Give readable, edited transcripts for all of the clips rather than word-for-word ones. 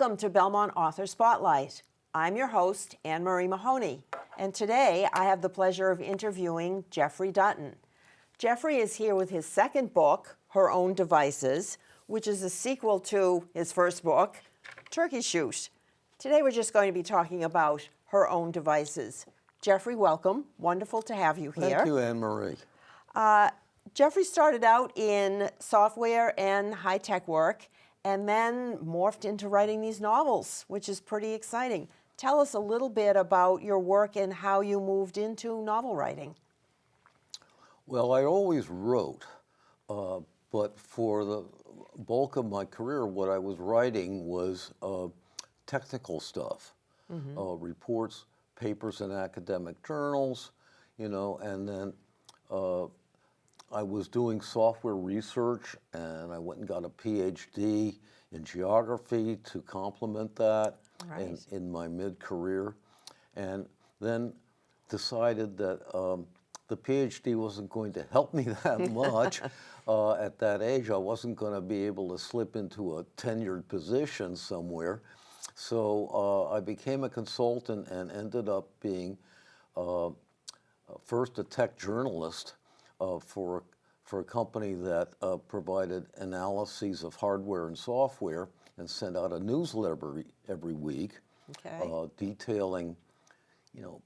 Welcome to Belmont Author Spotlight. I'm your host, Anne Marie Mahoney, and today I have the pleasure of interviewing Geoffrey Dutton. Geoffrey is here with his second book, Her Own Devices, which is a sequel to his first book, Turkey Shoot. Today we're just going to be talking about Her Own Devices. Geoffrey, welcome. Wonderful to have you here. Thank you, Anne Marie. Geoffrey started out in software and high-tech work and then morphed into writing these novels, which is pretty exciting. Tell us a little bit about your work and how you moved into novel writing. Well, I always wrote, but for the bulk of my career, what I was writing was technical stuff, reports, papers in academic journals, and then I was doing software research, and I went and got a PhD in geography to complement that in my mid-career, and then decided that the PhD wasn't going to help me that much. At that age, I wasn't going to be able to slip into a tenured position somewhere. So I became a consultant and ended up being first a tech journalist for a company that provided analyses of hardware and software and sent out a newsletter every week detailing,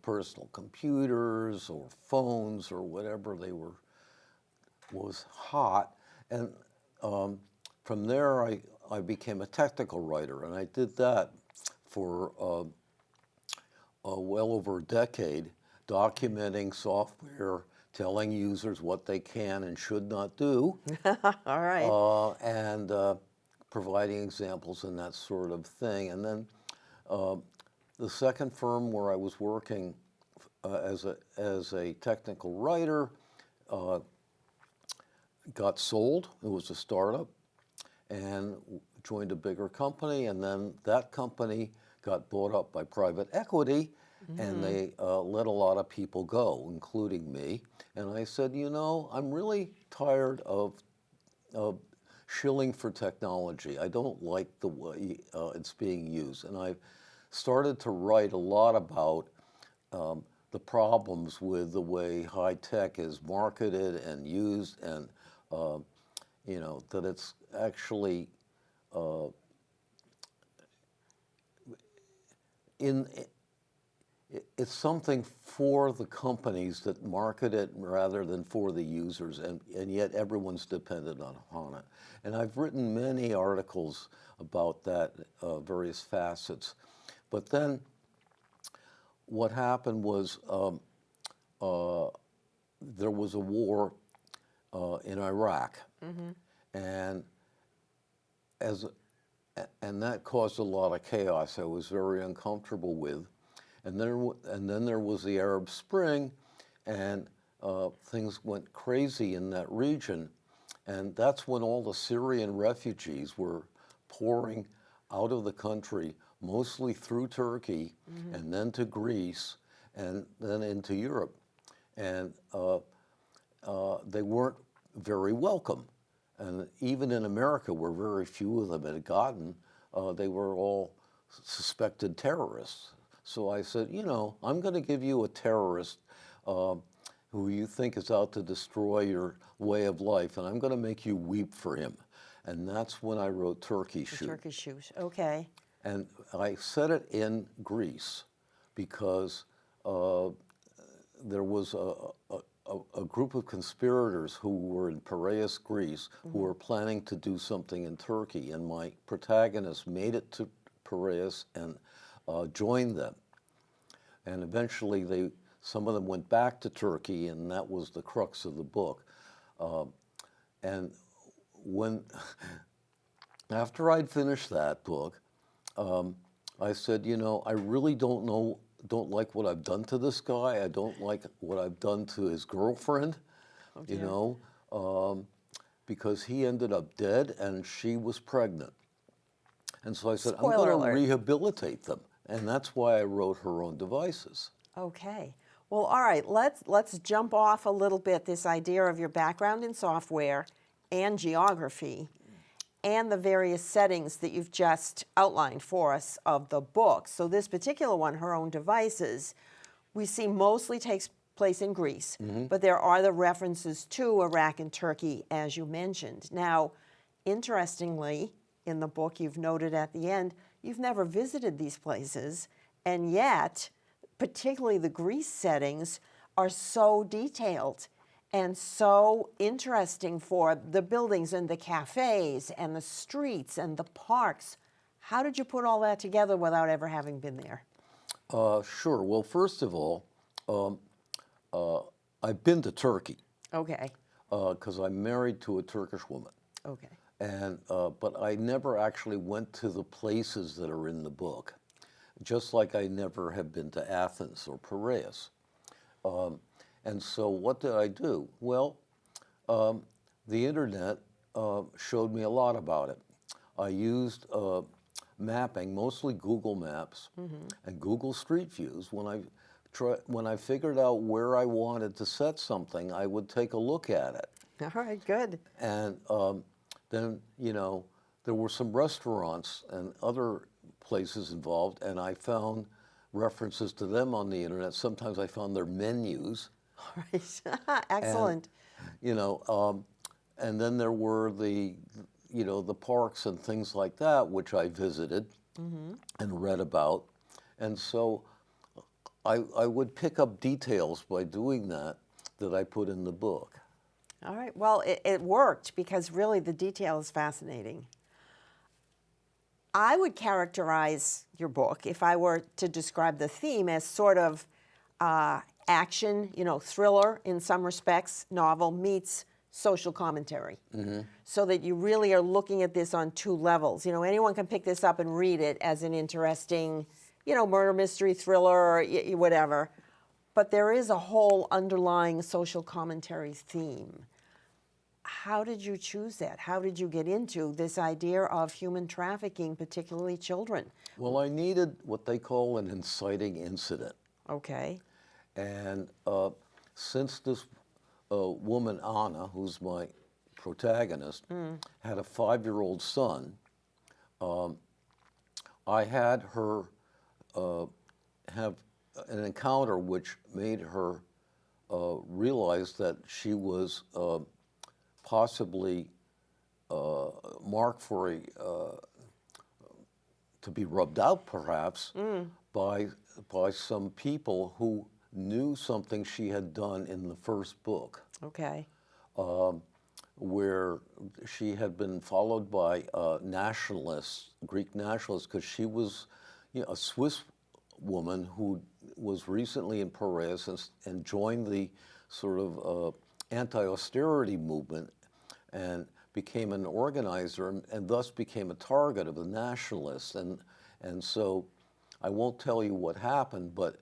personal computers or phones or whatever was hot. And from there, I became a technical writer, and I did that for well over a decade, documenting software, telling users what they can and should not do. All right. And providing examples and that sort of thing. And then the second firm where I was working as a technical writer got sold. It was a startup, and joined a bigger company, and then that company got bought up by private equity, and they let a lot of people go, including me. And I said, I'm really tired of shilling for technology. I don't like the way it's being used. And I started to write a lot about the problems with the way high tech is marketed and used, and that it's actually it's something for the companies that market it rather than for the users, and yet everyone's dependent on it. And I've written many articles about that, various facets. But then what happened was there was a war in Iraq, and that caused a lot of chaos I was very uncomfortable with. And then there was the Arab Spring, and things went crazy in that region. And that's when all the Syrian refugees were pouring out of the country, mostly through Turkey, and then to Greece, and then into Europe. And they weren't very welcome. And even in America, where very few of them had gotten, they were all suspected terrorists. So I said, I'm going to give you a terrorist who you think is out to destroy your way of life, and I'm going to make you weep for him. And that's when I wrote Turkey Shoot. Turkey Shoot, okay. And I set it in Greece because there was a group of conspirators who were in Piraeus, Greece, who were planning to do something in Turkey. And my protagonist made it to Piraeus and joined them. And eventually some of them went back to Turkey, and that was the crux of the book. And after I'd finished that book, I said, I really don't like what I've done to this guy. I don't like what I've done to his girlfriend, because he ended up dead and she was pregnant. And so I said, I'm going to rehabilitate them. And that's why I wrote Her Own Devices. Okay. Well, all right, let's jump off a little bit this idea of your background in software and geography and the various settings that you've just outlined for us of the book. So this particular one, Her Own Devices, we see mostly takes place in Greece, but there are the references to Iraq and Turkey, as you mentioned. Now, interestingly, in the book, you've noted at the end, you've never visited these places, and yet, particularly the Greece settings, are so detailed and so interesting for the buildings and the cafes and the streets and the parks. How did you put all that together without ever having been there? Sure. Well, first of all, I've been to Turkey Okay. because I'm married to a Turkish woman. Okay. And but I never actually went to the places that are in the book, just like I never have been to Athens or Piraeus. And so what did I do? Well, the internet showed me a lot about it. I used mapping, mostly Google Maps and Google Street Views. When I figured out where I wanted to set something, I would take a look at it. All right, good. And then, there were some restaurants and other places involved, and I found references to them on the internet. Sometimes I found their menus. All right. Excellent. And then there were the parks and things like that, which I visited and read about. And so I would pick up details by doing that I put in the book. All right. Well, it worked because really the detail is fascinating. I would characterize your book, if I were to describe the theme, as sort of action, thriller in some respects, novel meets social commentary. So that you really are looking at this on two levels. Anyone can pick this up and read it as an interesting, murder mystery thriller or whatever. But there is a whole underlying social commentary theme. How did you choose that? How did you get into this idea of human trafficking, particularly children? Well, I needed what they call an inciting incident. Okay. And since this woman, Anna, who's my protagonist, had a 5-year-old son, I had her have an encounter which made her realize that she was possibly marked for to be rubbed out, perhaps, by some people who knew something she had done in the first book. Okay. Where she had been followed by nationalists, Greek nationalists, because she was a Swiss woman who was recently in Piraeus and joined the sort of anti-austerity movement and became an organizer and thus became a target of the nationalists. And so I won't tell you what happened, but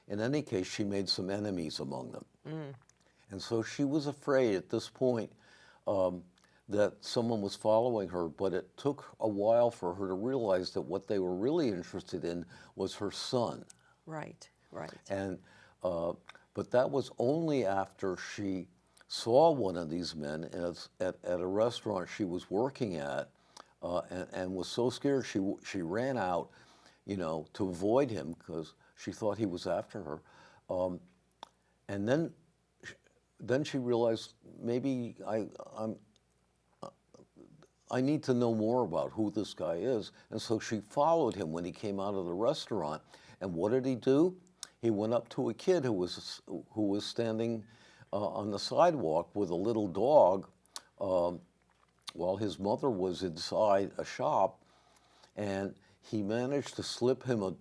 in any case, she made some enemies among them. And so she was afraid at this point that someone was following her, but it took a while for her to realize that what they were really interested in was her son. Right, right. And but that was only after she saw one of these men at a restaurant she was working at, and was so scared she ran out, to avoid him because she thought he was after her, and then she realized maybe I need to know more about who this guy is, and so she followed him when he came out of the restaurant. And what did he do? He went up to a kid who was standing on the sidewalk with a little dog while his mother was inside a shop, and he managed to slip him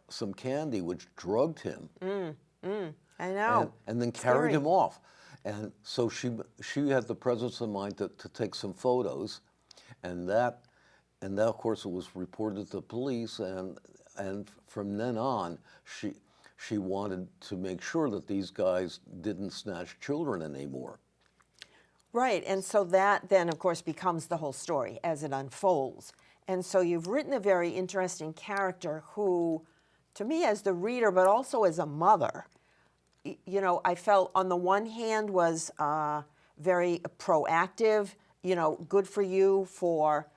some candy, which drugged him. I know. And then carried him off. And so she had the presence of mind to take some photos, and that of course it was reported to the police, and from then on she wanted to make sure that these guys didn't snatch children anymore. Right, and so that then, of course, becomes the whole story as it unfolds. And so you've written a very interesting character who, to me as the reader, but also as a mother, I felt on the one hand was very proactive, good for you for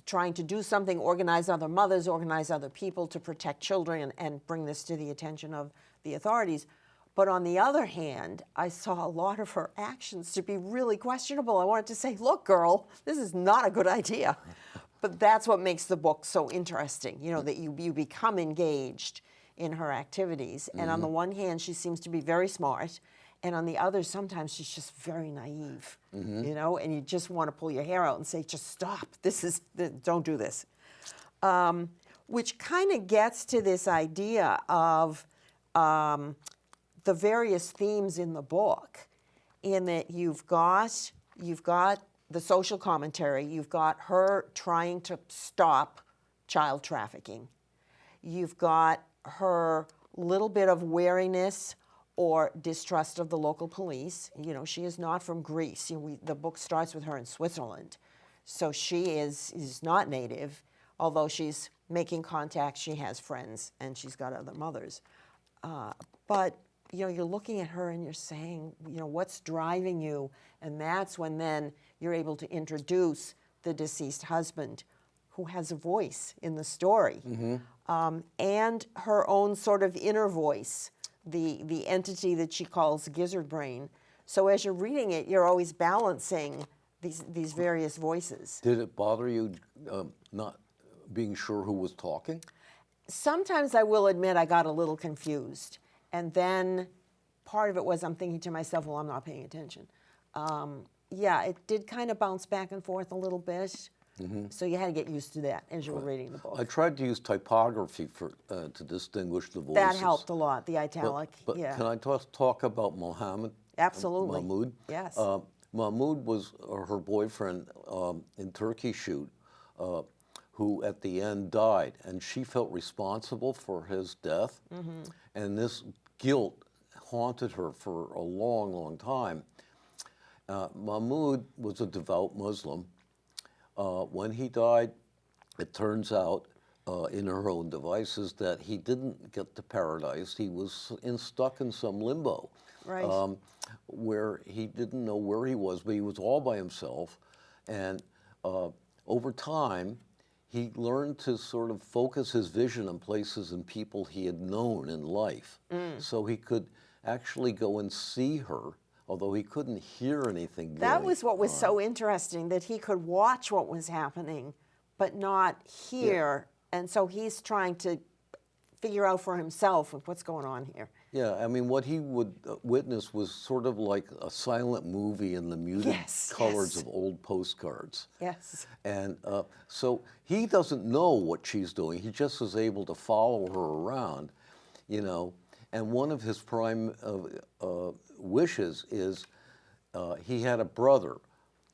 trying to do something, organize other mothers, organize other people to protect children and bring this to the attention of the authorities. But on the other hand, I saw a lot of her actions to be really questionable. I wanted to say, look, girl, this is not a good idea. But that's what makes the book so interesting, that you become engaged in her activities. And on the one hand, she seems to be very smart. And on the other, sometimes she's just very naive, and you just want to pull your hair out and say, just stop. Don't do this. Which kind of gets to this idea of the various themes in the book, in that you've got the social commentary, you've got her trying to stop child trafficking, you've got her little bit of wariness or distrust of the local police. She is not from Greece. The book starts with her in Switzerland. So she is not native, although she's making contact, she has friends, and she's got other mothers. But you're looking at her and you're saying, what's driving you? And that's when then you're able to introduce the deceased husband, who has a voice in the story, and her own sort of inner voice, the entity that she calls gizzard brain. So as you're reading it, you're always balancing these various voices. Did it bother you not being sure who was talking? Sometimes I will admit I got a little confused. And then part of it was I'm thinking to myself, well, I'm not paying attention. Yeah, it did kind of bounce back and forth a little bit. So you had to get used to that as you were reading the book. I tried to use typography to distinguish the voices. That helped a lot, the italic. But yeah. can I talk about Mohammed? Absolutely. Mahmoud? Yes. Mahmoud was her boyfriend in Turkey shoot, who at the end died, and she felt responsible for his death, and this guilt haunted her for a long, long time. Mahmoud was a devout Muslim. When he died, it turns out, in her own devices, that he didn't get to paradise. He was stuck in some limbo, Right. where he didn't know where he was, but he was all by himself. And over time, he learned to sort of focus his vision on places and people he had known in life. So he could actually go and see her, although he couldn't hear anything. That was what was so interesting, that he could watch what was happening, but not hear. And so he's trying to figure out for himself what's going on here. Yeah, I mean, what he would witness was sort of like a silent movie in the muted colors of old postcards. Yes. And so he doesn't know what she's doing. He just is able to follow her around, And one of his prime wishes is he had a brother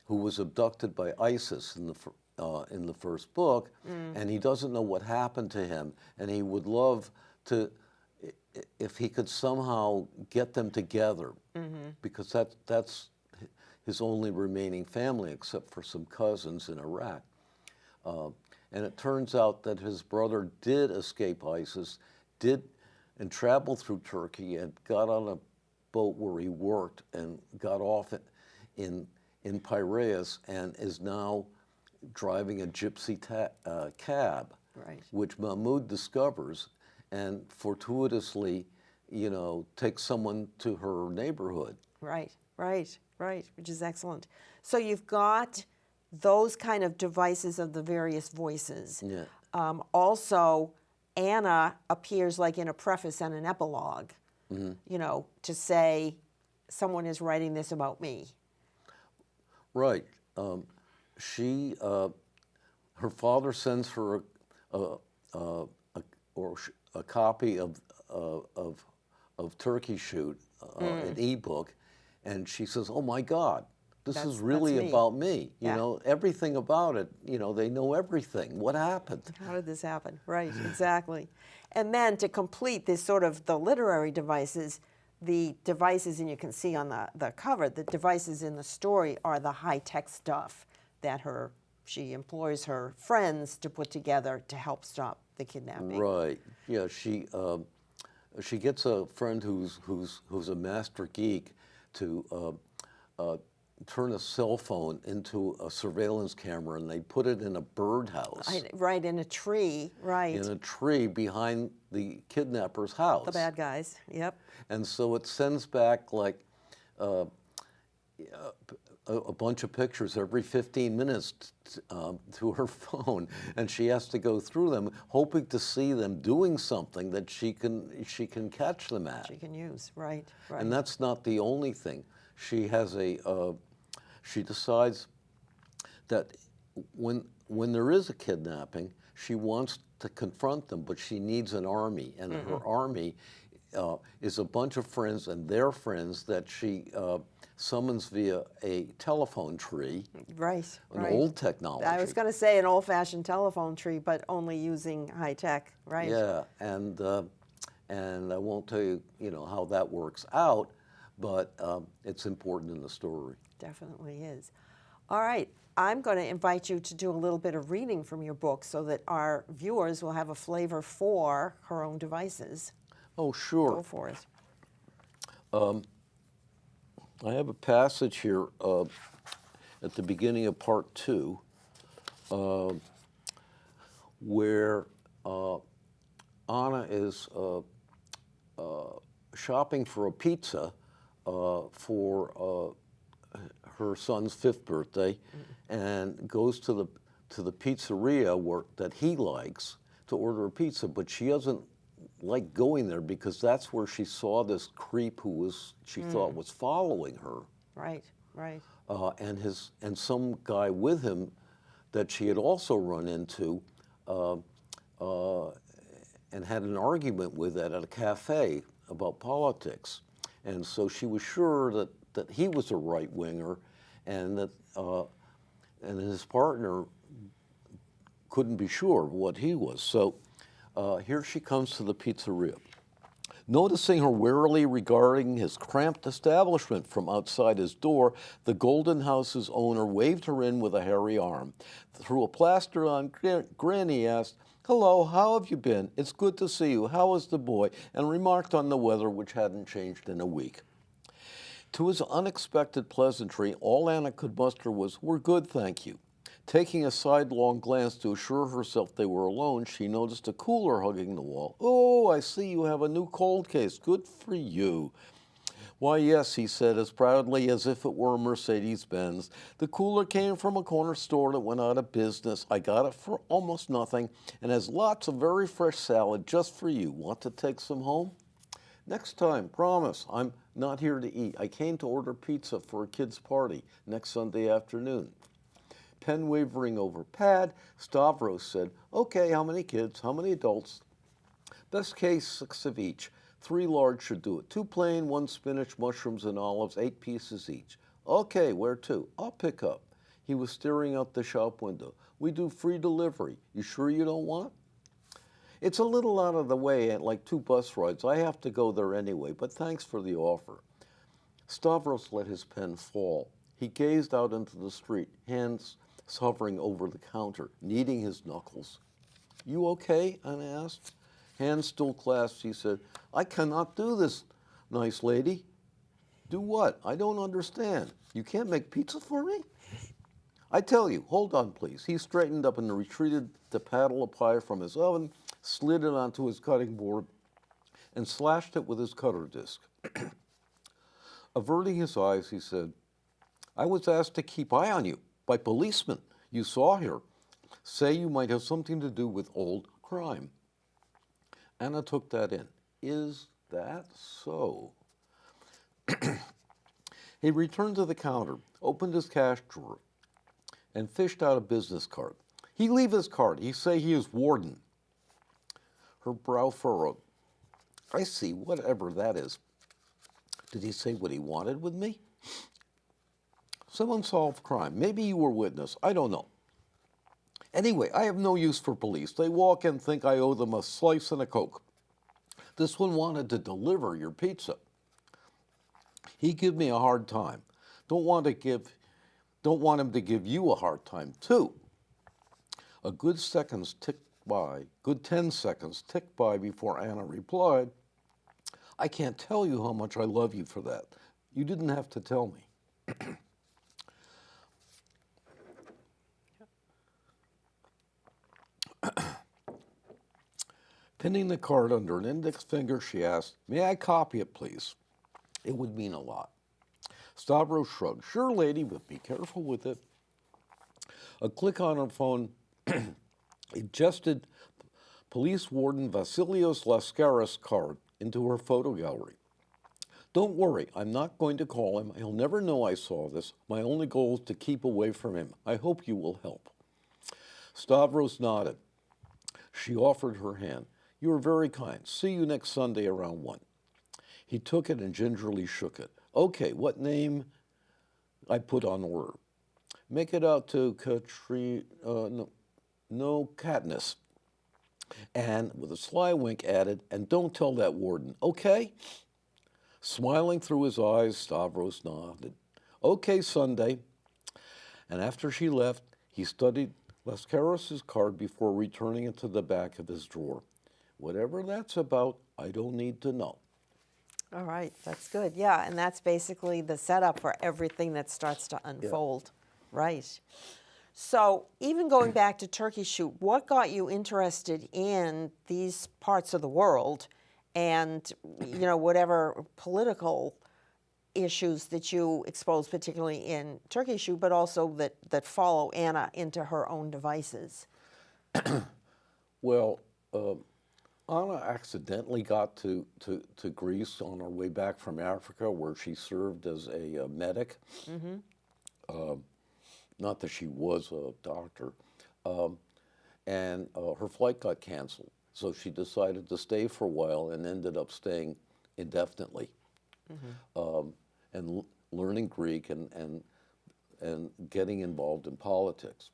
who was abducted by ISIS in the first book, and he doesn't know what happened to him, and he would love to, if he could somehow get them together, because that's his only remaining family, except for some cousins in Iraq. And it turns out that his brother did escape ISIS, and traveled through Turkey and got on a boat where he worked and got off in Piraeus and is now driving a gypsy cab, which Mahmoud discovers and fortuitously, takes someone to her neighborhood. Right, which is excellent. So you've got those kind of devices of the various voices. Yeah. Also, Anna appears like in a preface and an epilogue, to say, someone is writing this about me. Right. Her father sends her a copy of Turkey Shoot, an ebook, and she says, "Oh my God, this is really about me. Everything about it. They know everything. What happened? How did this happen?" Right, exactly. And then to complete this sort of the literary devices, the devices, and you can see on the cover, the devices in the story are the high-tech stuff that she employs her friends to put together to help stop the kidnapping. Right. Yeah. She gets a friend who's a master geek to turn a cell phone into a surveillance camera, and they put it in a birdhouse Right, in a tree, right. in a tree behind the kidnapper's house. The bad guys, yep. And so it sends back like a bunch of pictures every 15 minutes to her phone, and she has to go through them, hoping to see them doing something that she can catch them at. She can use, right, right. And that's not the only thing. She has she decides that when there is a kidnapping, she wants to confront them, but she needs an army, and her army is a bunch of friends and their friends that she summons via a telephone tree. Right, an right. old technology. I was going to say an old-fashioned telephone tree, but only using high tech, right? Yeah, and I won't tell you, how that works out, but it's important in the story. Definitely is. All right, I'm going to invite you to do a little bit of reading from your book so that our viewers will have a flavor for Her Own Devices. Oh, sure. Go for it. I have a passage here at the beginning of part 2 where Anna is shopping for a pizza for her son's 5th birthday, and goes to the pizzeria that he likes to order a pizza, but she doesn't like going there because that's where she saw this creep who she thought was following her. Right, right. And some guy with him that she had also run into and had an argument with at a cafe about politics. And so she was sure that he was a right-winger, and that and his partner couldn't be sure what he was. So here she comes to the pizzeria. Noticing her warily regarding his cramped establishment from outside his door, the Golden House's owner waved her in with a hairy arm. Through a plaster-on grin, he asked, "Hello, how have you been? It's good to see you. How is the boy?" and remarked on the weather, which hadn't changed in a week. To his unexpected pleasantry, all Anna could muster was, "We're good, thank you." Taking a sidelong glance to assure herself they were alone, she noticed a cooler hugging the wall. "Oh, I see you have a new cold case. Good for you." "Why, yes," he said as proudly as if it were a Mercedes-Benz. "The cooler came from a corner store that went out of business. I got it for almost nothing and has lots of very fresh salad just for you. Want to take some home?" "Next time, promise. I'm not here to eat. I came to order pizza for a kid's party next Sunday afternoon." Pen wavering over pad, Stavros said, "Okay, how many kids? How many adults?" "Best case, 6 of each. 3 large should do it. 2 plain, 1 spinach, mushrooms, and olives, 8 pieces each." "Okay, where to?" "I'll pick up." He was staring out the shop window. "We do free delivery. You sure you don't want?" "It's a little out of the way, like 2 bus rides. I have to go there anyway, but thanks for the offer." Stavros let his pen fall. He gazed out into the street, hands hovering over the counter, kneading his knuckles. "You okay?" Anna asked. Hands still clasped, he said, "I cannot do this, nice lady." "Do what? I don't understand. You can't make pizza for me?" "I tell you, hold on, please." He straightened up and retreated to paddle a pie from his oven, slid it onto his cutting board, and slashed it with his cutter disc. Averting his eyes, he said, "I was asked to keep eye on you by policemen you saw here. Say you might have something to do with old crime." Anna took that in. Is that so? He returned to the counter, opened his cash drawer, and fished out a business card. "He leave his card. He say he is warden." Her brow furrowed. "I see, whatever that is. Did he say what he wanted with me?" "Some unsolved crime. Maybe you were witness. I don't know. Anyway, I have no use for police. They walk in and think I owe them a slice and a Coke. This one wanted to deliver your pizza. He give me a hard time. Don't want him to give you a hard time, too." A good 10 seconds ticked by before Anna replied, "I can't tell you how much I love you for that. You didn't have to tell me." Pinning the card under an index finger, she asked, "May I copy it, please? It would mean a lot." Stavros shrugged. "Sure, lady, but be careful with it." A click on her phone ingested Police Warden Vasilios Laskaris' card into her photo gallery. "Don't worry, I'm not going to call him. He'll never know I saw this. My only goal is to keep away from him. I hope you will help." Stavros nodded. She offered her hand. "You are very kind. See you next Sunday around 1. He took it and gingerly shook it. "Okay, what name?" I put on order. "Make it out to no, Katniss." And with a sly wink added, "And don't tell that warden, okay?" Smiling through his eyes, Stavros nodded. "Okay, Sunday." And after she left, he studied Laskaris' card before returning it to the back of his drawer. "Whatever that's about, I don't need to know." All right, that's good. Yeah, and that's basically the setup for everything that starts to unfold. Yeah. Right. So even going back to Turkey Shoot, what got you interested in these parts of the world and, whatever political issues that you expose, particularly in Turkey Shoot, but also that follow Anna into her own devices? Well, Anna accidentally got to Greece on her way back from Africa, where she served as a medic. Mm-hmm. Not that she was a doctor. And her flight got canceled. So she decided to stay for a while and ended up staying indefinitely. Mm-hmm. And learning Greek and getting involved in politics.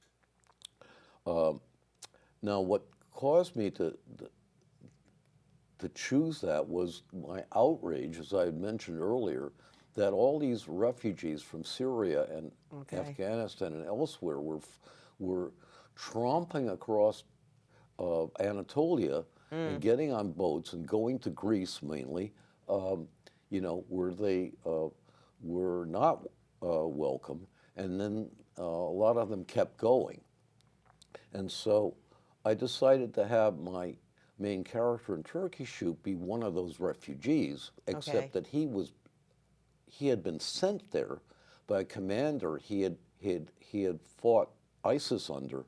Now, what caused me to choose that was my outrage, as I had mentioned earlier, that all these refugees from Syria and Afghanistan and elsewhere were tromping across Anatolia and getting on boats and going to Greece mainly, where they were not welcome, and then a lot of them kept going. And so I decided to have my main character in Turkey Shoot be one of those refugees, except that he had been sent there by a commander he had fought ISIS under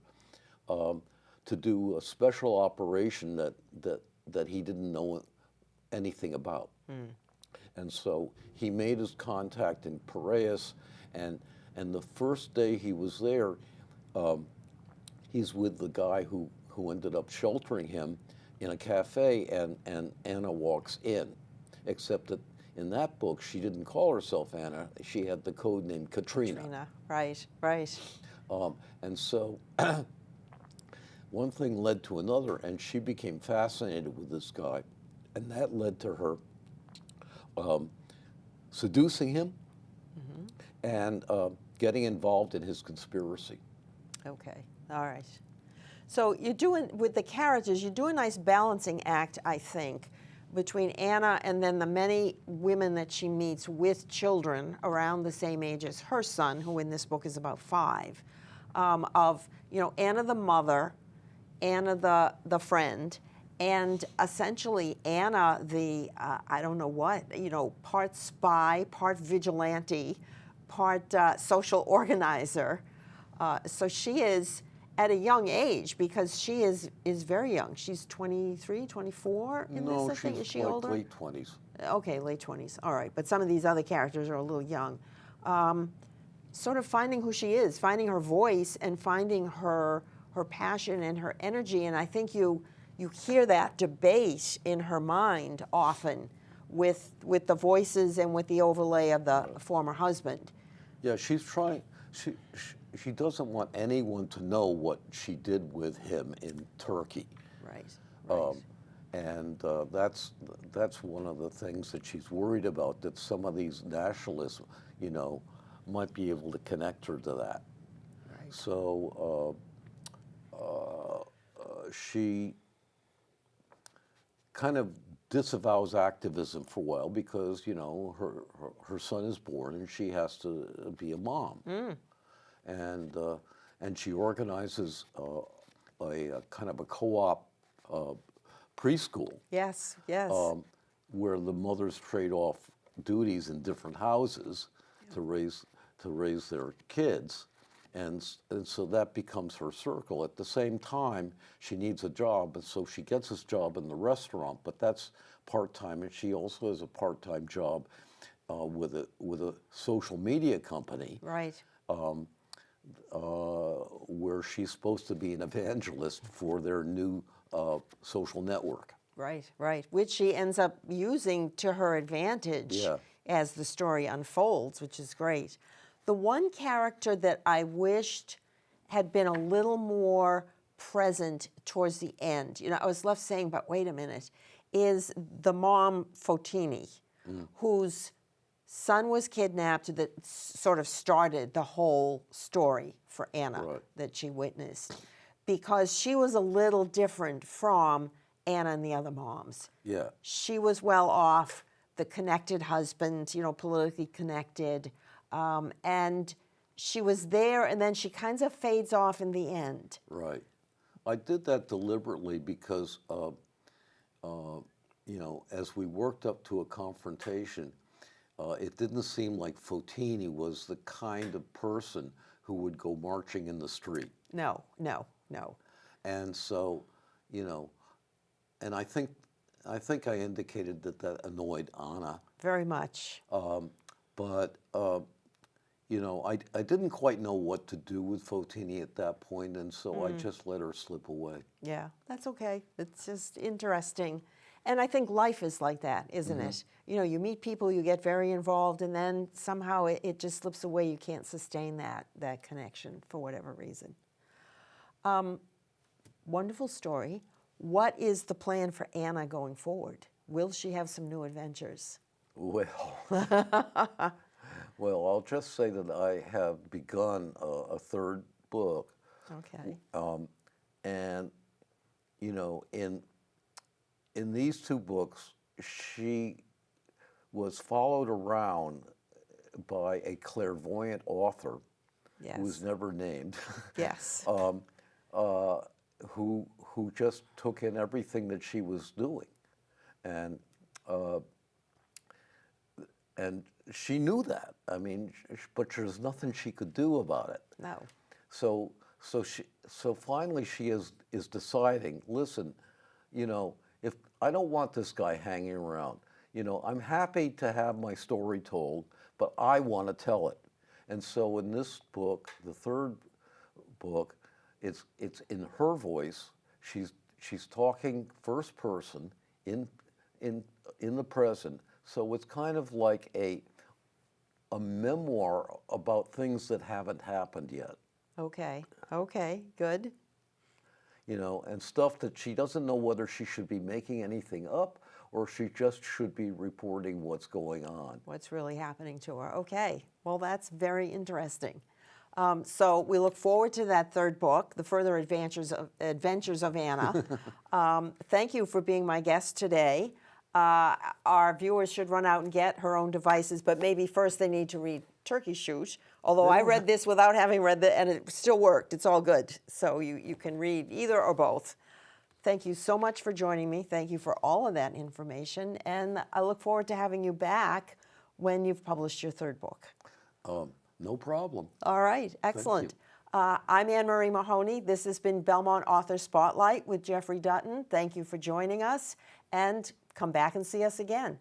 to do a special operation that he didn't know anything about. And so he made his contact in Piraeus, and the first day he was there, he's with the guy who ended up sheltering him in a cafe, and Anna walks in, except that in that book, she didn't call herself Anna. She had the code name Katrina. Katrina, right. And so one thing led to another, and she became fascinated with this guy. And that led to her seducing him and getting involved in his conspiracy. Okay, all right. So you're doing, with the characters, you do a nice balancing act, I think, between Anna and then the many women that she meets with children around the same age as her son, who in this book is about 5, of, Anna the mother, Anna the friend, and essentially Anna the, I don't know what, part spy, part vigilante, part social organizer. So she is at a young age, because she is very young. She's 23, 24 in this, I think. Is she older? Late 20s. Okay, late 20s. All right. But some of these other characters are a little young. Sort of finding who she is, finding her voice, and finding her passion and her energy. And I think you hear that debate in her mind often with the voices and with the overlay of the former husband. Yeah, she's trying. She doesn't want anyone to know what she did with him in Turkey. Right. And that's one of the things that she's worried about, that some of these nationalists, might be able to connect her to that. Right. So she kind of disavows activism for a while because, her son is born and she has to be a mom. And she organizes a kind of a co-op preschool, Yes, yes. where the mothers trade off duties in different houses to raise their kids, and so that becomes her circle. At the same time, she needs a job, and so she gets this job in the restaurant, but that's part-time, and she also has a part-time job with a social media company. Right. Where she's supposed to be an evangelist for their new social network. Right, right. Which she ends up using to her advantage Yeah. as the story unfolds, which is great. The one character that I wished had been a little more present towards the end, I was left saying, but wait a minute, is the mom, Fotini, whose son was kidnapped, that sort of started the whole story for Anna Right. that she witnessed, because she was a little different from Anna and the other moms. Yeah. She was well off, the connected husband, politically connected, and she was there, and then she kind of fades off in the end. Right. I did that deliberately because, as we worked up to a confrontation, it didn't seem like Fotini was the kind of person who would go marching in the street. No, no, no. And so, and I think I indicated that annoyed Anna. Very much. But I didn't quite know what to do with Fotini at that point, and so I just let her slip away. Yeah, that's okay. It's just interesting. And I think life is like that, isn't it? You meet people, you get very involved, and then somehow it just slips away. You can't sustain that connection for whatever reason. Wonderful story. What is the plan for Anna going forward? Will she have some new adventures? Well, well, I'll just say that I have begun a third book, Okay. and in these two books, she was followed around by a clairvoyant author Yes. who was never named. Yes. Who just took in everything that she was doing, and she knew that. I mean, but there's nothing she could do about it. No. So finally she is deciding. Listen, if I don't want this guy hanging around, I'm happy to have my story told, but I want to tell it. And so in this book, the third book, it's in her voice. She's talking first person in the present. So it's kind of like a memoir about things that haven't happened yet. Okay. Okay. Good. And stuff that she doesn't know whether she should be making anything up or she just should be reporting what's going on. What's really happening to her? Okay. Well, that's very interesting. So we look forward to that third book, The Further Adventures of Anna. Thank you for being my guest today. Our viewers should run out and get her own devices, but maybe first they need to read Turkey Shoot, although I read this without having read and it still worked. It's all good. So you can read either or both. Thank you so much for joining me. Thank you for all of that information, and I look forward to having you back when you've published your third book. No problem. All right, excellent. I'm Anne-Marie Mahoney. This has been Belmont Author Spotlight with Geoffrey Dutton. Thank you for joining us, and come back and see us again.